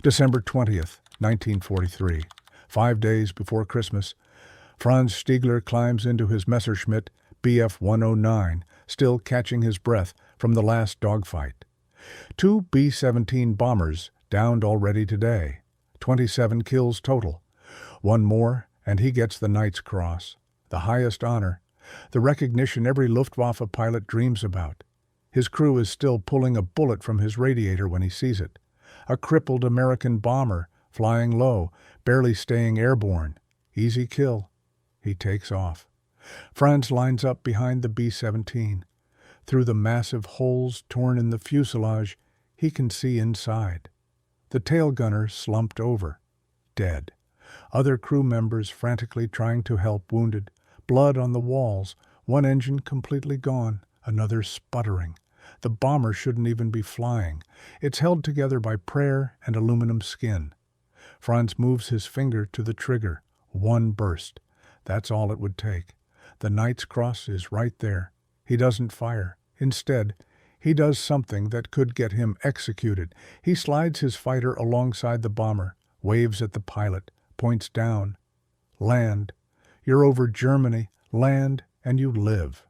December 20th, 1943. 5 days before Christmas, Franz Stigler climbs into his Messerschmitt Bf 109, still catching his breath from the last dogfight. 2 B-17 bombers downed already today. 27 kills total. One more, and he gets the Knight's Cross, the highest honor, the recognition every Luftwaffe pilot dreams about. His crew is still pulling a bullet from his radiator when he sees it. A crippled American bomber, flying low, barely staying airborne. Easy kill. He takes off. Franz lines up behind the B-17. Through the massive holes torn in the fuselage, he can see inside. The tail gunner slumped over, dead. Other crew members frantically trying to help wounded. Blood on the walls, one engine completely gone, another sputtering. The bomber shouldn't even be flying. It's held together by prayer and aluminum skin. Franz moves his finger to the trigger. One burst. That's all it would take. The Knight's Cross is right there. He doesn't fire. Instead, he does something that could get him executed. He slides his fighter alongside the bomber, waves at the pilot, points down. Land. You're over Germany. Land, and you live.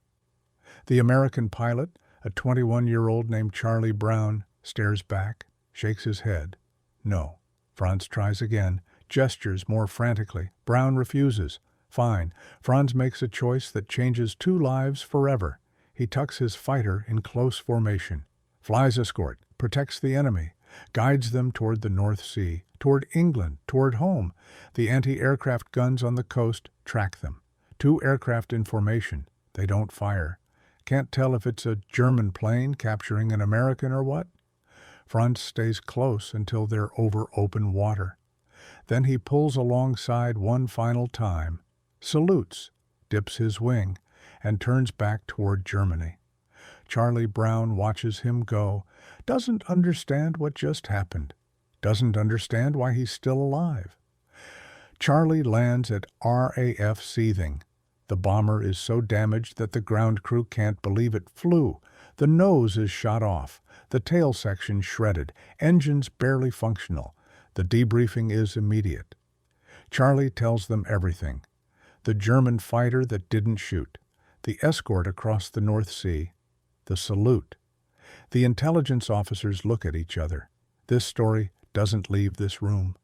The American pilot, a 21-year-old named Charlie Brown, stares back, shakes his head. No. Franz tries again, gestures more frantically. Brown refuses. Fine. Franz makes a choice that changes 2 lives forever. He tucks his fighter in close formation, flies escort, protects the enemy, guides them toward the North Sea, toward England, toward home. The anti-aircraft guns on the coast track them. 2 aircraft in formation. They don't fire. Can't tell if it's a German plane capturing an American or what. Franz stays close until they're over open water. Then he pulls alongside one final time, salutes, dips his wing, and turns back toward Germany. Charlie Brown watches him go, doesn't understand what just happened, doesn't understand why he's still alive. Charlie lands at RAF Seething. The bomber is so damaged that the ground crew can't believe it flew. The nose is shot off, the tail section shredded, engines barely functional. The debriefing is immediate. Charlie tells them everything. The German fighter that didn't shoot, the escort across the North Sea, the salute. The intelligence officers look at each other. This story doesn't leave this room.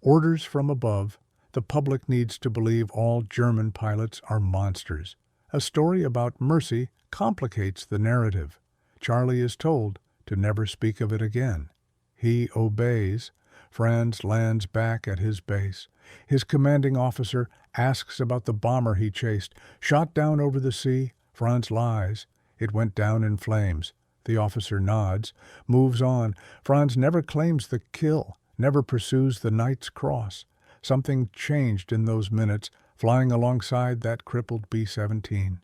Orders from above. The public needs to believe all German pilots are monsters. A story about mercy complicates the narrative. Charlie is told to never speak of it again. He obeys. Franz lands back at his base. His commanding officer asks about the bomber he chased. Shot down over the sea. Franz lies. It went down in flames. The officer nods, moves on. Franz never claims the kill, never pursues the Knight's Cross. Something changed in those minutes, flying alongside that crippled B-17.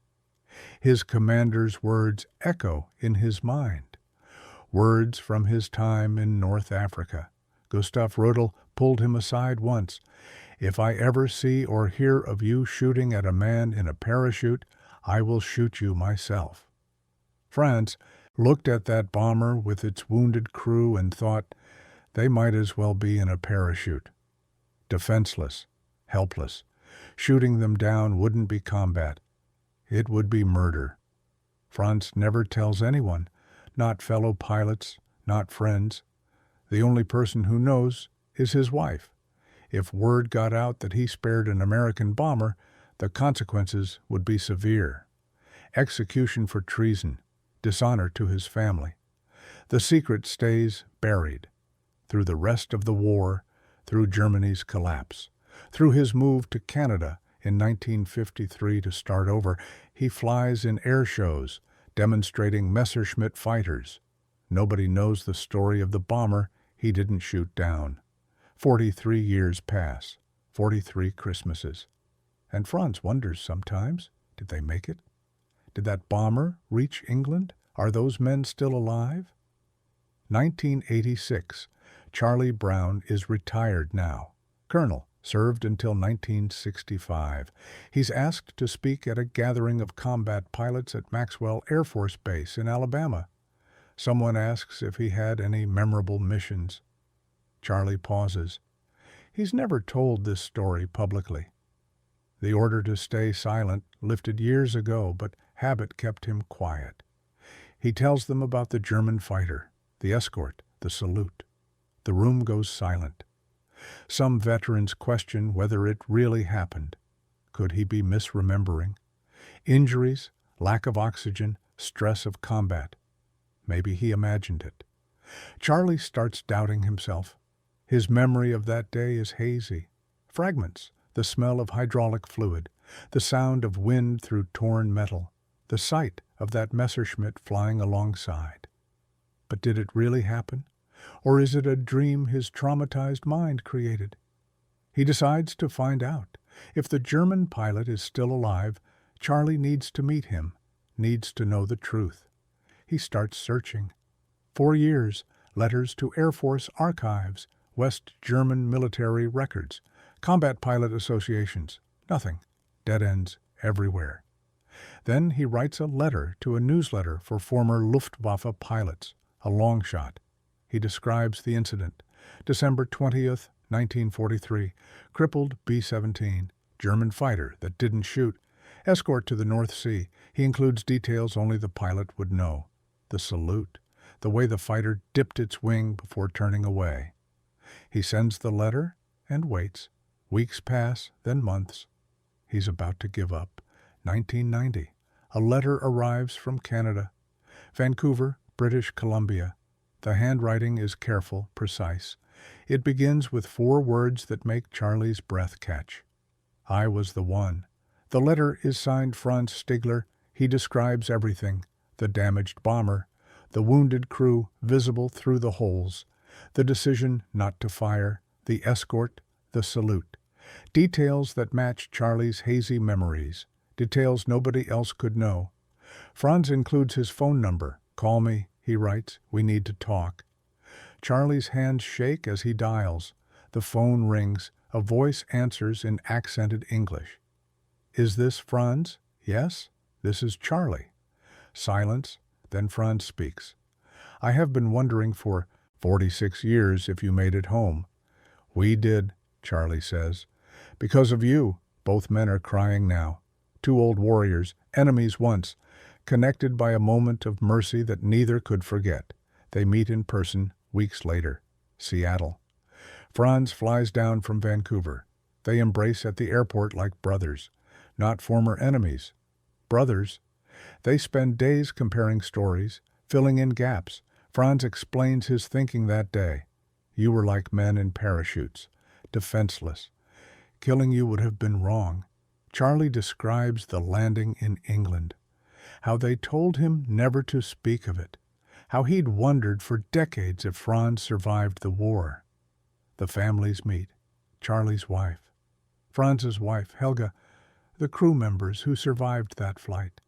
His commander's words echo in his mind. Words from his time in North Africa. Gustav Rudel pulled him aside once. If I ever see or hear of you shooting at a man in a parachute, I will shoot you myself. Franz looked at that bomber with its wounded crew and thought, they might as well be in a parachute. Defenseless, helpless. Shooting them down wouldn't be combat. It would be murder. Franz never tells anyone, not fellow pilots, not friends. The only person who knows is his wife. If word got out that he spared an American bomber, the consequences would be severe. Execution for treason, dishonor to his family. The secret stays buried. Through the rest of the war, through Germany's collapse, through his move to Canada in 1953 to start over, he flies in air shows, demonstrating Messerschmitt fighters. Nobody knows the story of the bomber he didn't shoot down. 43 years pass, 43 Christmases. And Franz wonders sometimes, did they make it? Did that bomber reach England? Are those men still alive? 1986. Charlie Brown is retired now. Colonel, served until 1965. He's asked to speak at a gathering of combat pilots at Maxwell Air Force Base in Alabama. Someone asks if he had any memorable missions. Charlie pauses. He's never told this story publicly. The order to stay silent lifted years ago, but habit kept him quiet. He tells them about the German fighter, the escort, the salute. The room goes silent. Some veterans question whether it really happened. Could he be misremembering? Injuries, lack of oxygen, stress of combat. Maybe he imagined it. Charlie starts doubting himself. His memory of that day is hazy. Fragments, the smell of hydraulic fluid, the sound of wind through torn metal, the sight of that Messerschmitt flying alongside. But did it really happen? Or is it a dream his traumatized mind created? He decides to find out. If the German pilot is still alive, Charlie needs to meet him, needs to know the truth. He starts searching. 4 years, letters to Air Force archives, West German military records, combat pilot associations, nothing. Dead ends everywhere. Then he writes a letter to a newsletter for former Luftwaffe pilots, a long shot. He describes the incident. December 20th, 1943, crippled B-17, German fighter that didn't shoot, escort to the North Sea. He includes details only the pilot would know. The salute, the way the fighter dipped its wing before turning away. He sends the letter and waits. Weeks pass, then months. He's about to give up. 1990. A letter arrives from Canada. Vancouver, British Columbia. The handwriting is careful, precise. It begins with 4 words that make Charlie's breath catch. I was the one. The letter is signed Franz Stigler. He describes everything. The damaged bomber, the wounded crew visible through the holes, the decision not to fire, the escort, the salute. Details that match Charlie's hazy memories, details nobody else could know. Franz includes his phone number. Call me, he writes. We need to talk. Charlie's hands shake as he dials. The phone rings. A voice answers in accented English. Is this Franz? Yes, this is Charlie. Silence, then Franz speaks. I have been wondering for 46 years if you made it home. We did, Charlie says. Because of you, both men are crying now. 2 old warriors, enemies once, connected by a moment of mercy that neither could forget. They meet in person weeks later. Seattle. Franz flies down from Vancouver. They embrace at the airport like brothers, not former enemies. Brothers. They spend days comparing stories, filling in gaps. Franz explains his thinking that day. You were like men in parachutes, defenseless. Killing you would have been wrong. Charlie describes the landing in England, how they told him never to speak of it, how he'd wondered for decades if Franz survived the war. The families meet. Charlie's wife, Franz's wife, Helga, the crew members who survived that flight.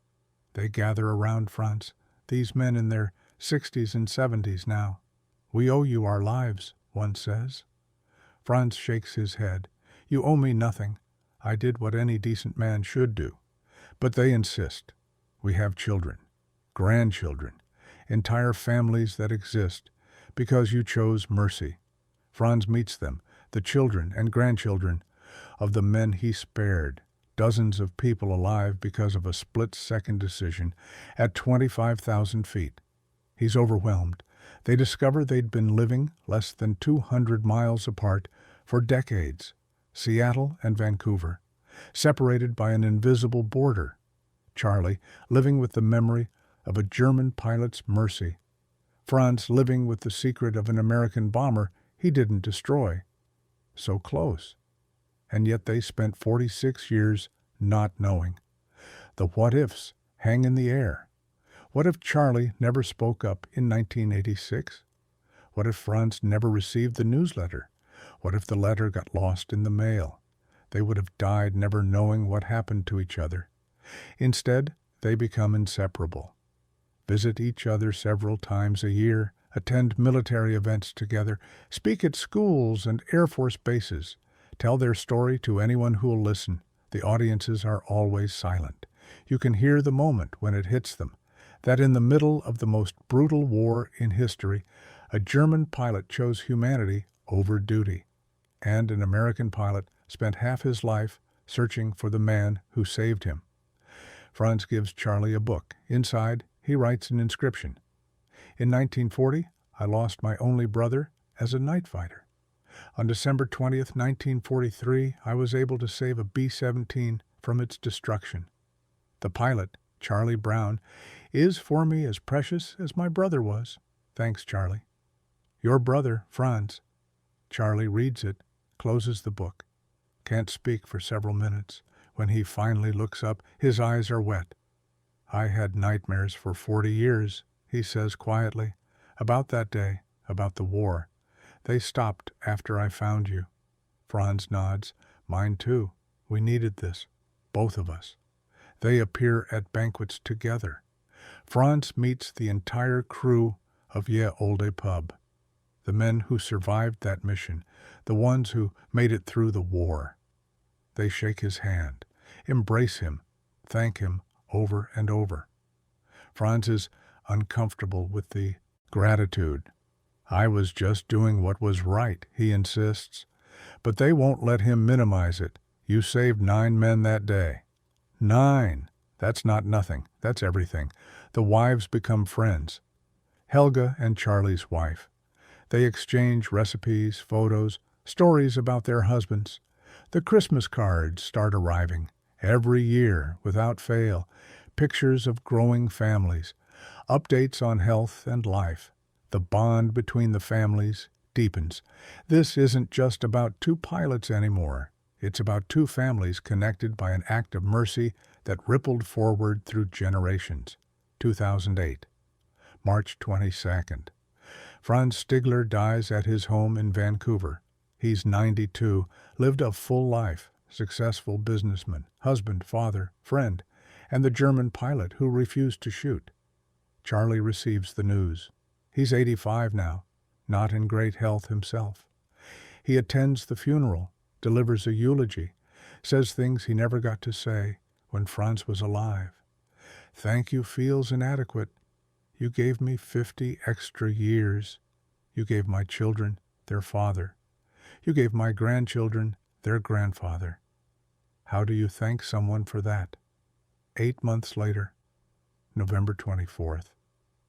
They gather around Franz, these men in their 60s and 70s now. We owe you our lives, one says. Franz shakes his head. You owe me nothing. I did what any decent man should do. But they insist. We have children, grandchildren, entire families that exist because you chose mercy. Franz meets them, the children and grandchildren of the men he spared, dozens of people alive because of a split-second decision at 25,000 feet. He's overwhelmed. They discover they'd been living less than 200 miles apart for decades, Seattle and Vancouver, separated by an invisible border. Charlie living with the memory of a German pilot's mercy. Franz living with the secret of an American bomber he didn't destroy. So close. And yet they spent 46 years not knowing. The what-ifs hang in the air. What if Charlie never spoke up in 1986? What if Franz never received the newsletter? What if the letter got lost in the mail? They would have died never knowing what happened to each other. Instead, they become inseparable. Visit each other several times a year, attend military events together, speak at schools and Air Force bases, tell their story to anyone who will listen. The audiences are always silent. You can hear the moment when it hits them, that in the middle of the most brutal war in history, a German pilot chose humanity over duty, and an American pilot spent half his life searching for the man who saved him. Franz gives Charlie a book. Inside, he writes an inscription. In 1940, I lost my only brother as a night fighter. On December 20th, 1943, I was able to save a B-17 from its destruction. The pilot, Charlie Brown, is for me as precious as my brother was. Thanks, Charlie. Your brother, Franz. Charlie reads it, closes the book. Can't speak for several minutes. When he finally looks up, his eyes are wet. I had nightmares for 40 years, he says quietly, about that day, about the war. They stopped after I found you. Franz nods. Mine too. We needed this. Both of us. They appear at banquets together. Franz meets the entire crew of Olde Pub. The men who survived that mission, the ones who made it through the war. They shake his hand, embrace him, thank him over and over. Franz is uncomfortable with the gratitude. I was just doing what was right, he insists. But they won't let him minimize it. You saved 9 men that day. 9! That's not nothing. That's everything. The wives become friends. Helga and Charlie's wife. They exchange recipes, photos, stories about their husbands. The Christmas cards start arriving. Every year, without fail, pictures of growing families, updates on health and life. The bond between the families deepens. This isn't just about 2 pilots anymore. It's about 2 families connected by an act of mercy that rippled forward through generations. 2008. March 22nd. Franz Stigler dies at his home in Vancouver. He's 92, lived a full life, successful businessman, husband, father, friend, and the German pilot who refused to shoot. Charlie receives the news. He's 85 now, not in great health himself. He attends the funeral, delivers a eulogy, says things he never got to say when Franz was alive. Thank you feels inadequate. You gave me 50 extra years. You gave my children their father. You gave my grandchildren their grandfather. How do you thank someone for that? 8 months later, November 24th,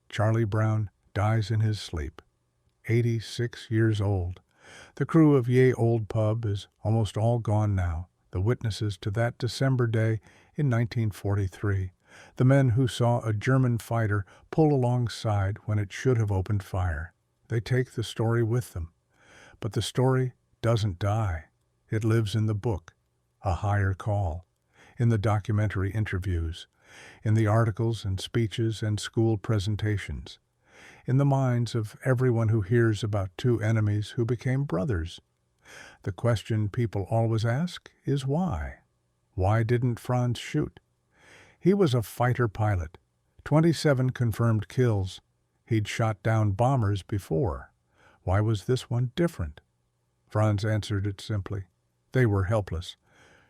Charlie Brown dies in his sleep, 86 years old. The crew of Olde Pub is almost all gone now, the witnesses to that December day in 1943, the men who saw a German fighter pull alongside when it should have opened fire. They take the story with them. But the story doesn't die. It lives in the book, A Higher Call, in the documentary interviews, in the articles and speeches and school presentations, in the minds of everyone who hears about 2 enemies who became brothers. The question people always ask is why? Why didn't Franz shoot? He was a fighter pilot, 27 confirmed kills. He'd shot down bombers before. Why was this one different? Franz answered it simply. They were helpless.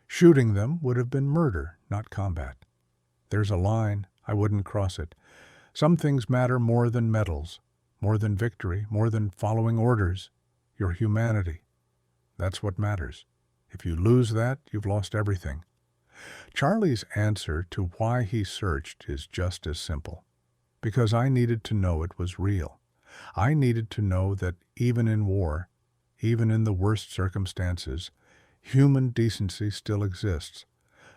Shooting them would have been murder, not combat. There's a line. I wouldn't cross it. Some things matter more than medals, more than victory, more than following orders. Your humanity. That's what matters. If you lose that, you've lost everything. Charlie's answer to why he searched is just as simple. Because I needed to know it was real. I needed to know that even in war, even in the worst circumstances, human decency still exists.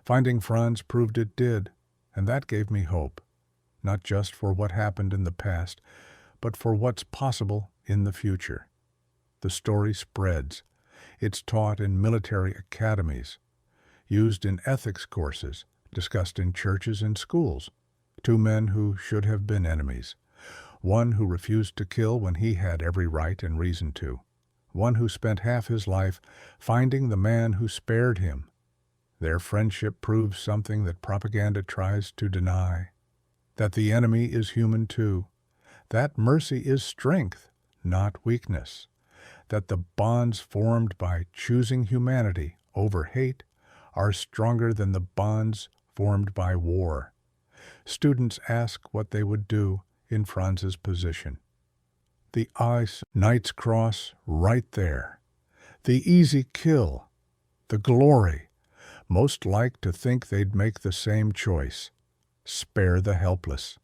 Finding Franz proved it did, and that gave me hope, not just for what happened in the past, but for what's possible in the future. The story spreads. It's taught in military academies, used in ethics courses, discussed in churches and schools. 2 men who should have been enemies. One who refused to kill when he had every right and reason to. One who spent half his life finding the man who spared him. Their friendship proves something that propaganda tries to deny. That the enemy is human too. That mercy is strength, not weakness. That the bonds formed by choosing humanity over hate are stronger than the bonds formed by war. Students ask what they would do in Franz's position. The ice Knight's Cross right there. The easy kill. The glory. Most like to think they'd make the same choice. Spare the helpless.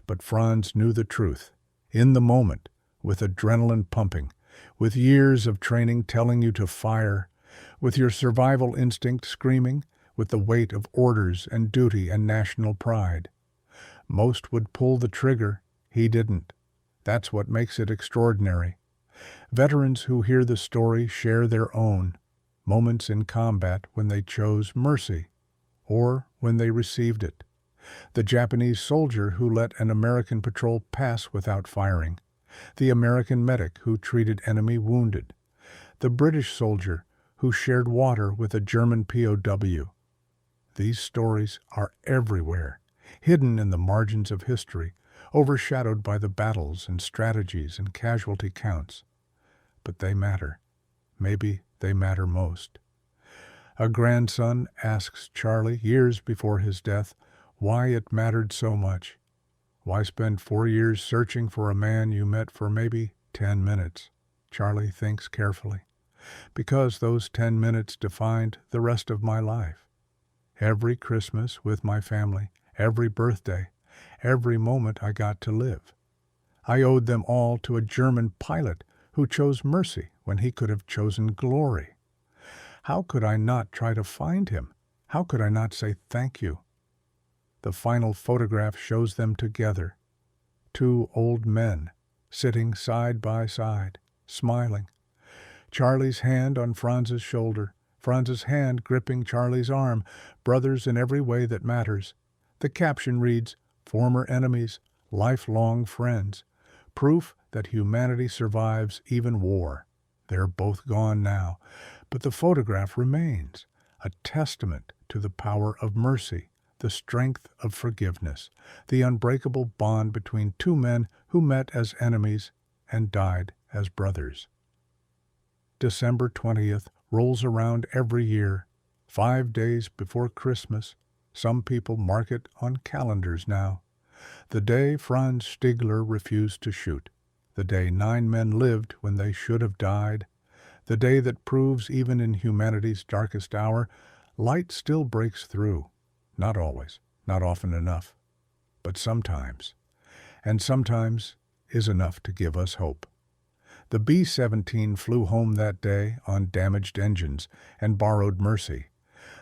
But Franz knew the truth. In the moment, with adrenaline pumping, with years of training telling you to fire, with your survival instinct screaming, with the weight of orders and duty and national pride. Most would pull the trigger. He didn't. That's what makes it extraordinary. Veterans who hear the story share their own moments in combat when they chose mercy, or when they received it. The Japanese soldier who let an American patrol pass without firing. The American medic who treated enemy wounded. The British soldier who shared water with a German POW. These stories are everywhere, hidden in the margins of history, overshadowed by the battles and strategies and casualty counts. But they matter. Maybe they matter most. A grandson asks Charlie years before his death why it mattered so much. Why spend 4 years searching for a man you met for maybe 10 minutes? Charlie thinks carefully. Because those 10 minutes defined the rest of my life. Every Christmas with my family, every birthday, every moment I got to live. I owed them all to a German pilot who chose mercy when he could have chosen glory. How could I not try to find him? How could I not say thank you? The final photograph shows them together. 2 old men, sitting side by side, smiling. Charlie's hand on Franz's shoulder, Franz's hand gripping Charlie's arm, brothers in every way that matters. The caption reads, "Former enemies, lifelong friends. Proof that humanity survives even war." They're both gone now, but the photograph remains, a testament to the power of mercy, the strength of forgiveness, the unbreakable bond between 2 men who met as enemies and died as brothers. December 20th rolls around every year, 5 days before Christmas. Some people mark it on calendars now. The day Franz Stigler refused to shoot. The day 9 men lived when they should have died. The day that proves even in humanity's darkest hour, light still breaks through. Not always, not often enough, but sometimes. And sometimes is enough to give us hope. The B-17 flew home that day on damaged engines and borrowed mercy.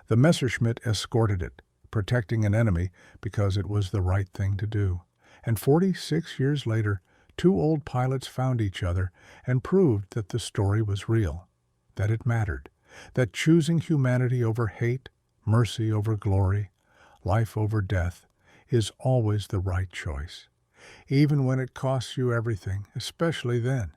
The Messerschmitt escorted it, protecting an enemy because it was the right thing to do. And 46 years later, 2 old pilots found each other and proved that the story was real, that it mattered, that choosing humanity over hate, mercy over glory, life over death, is always the right choice, even when it costs you everything, especially then.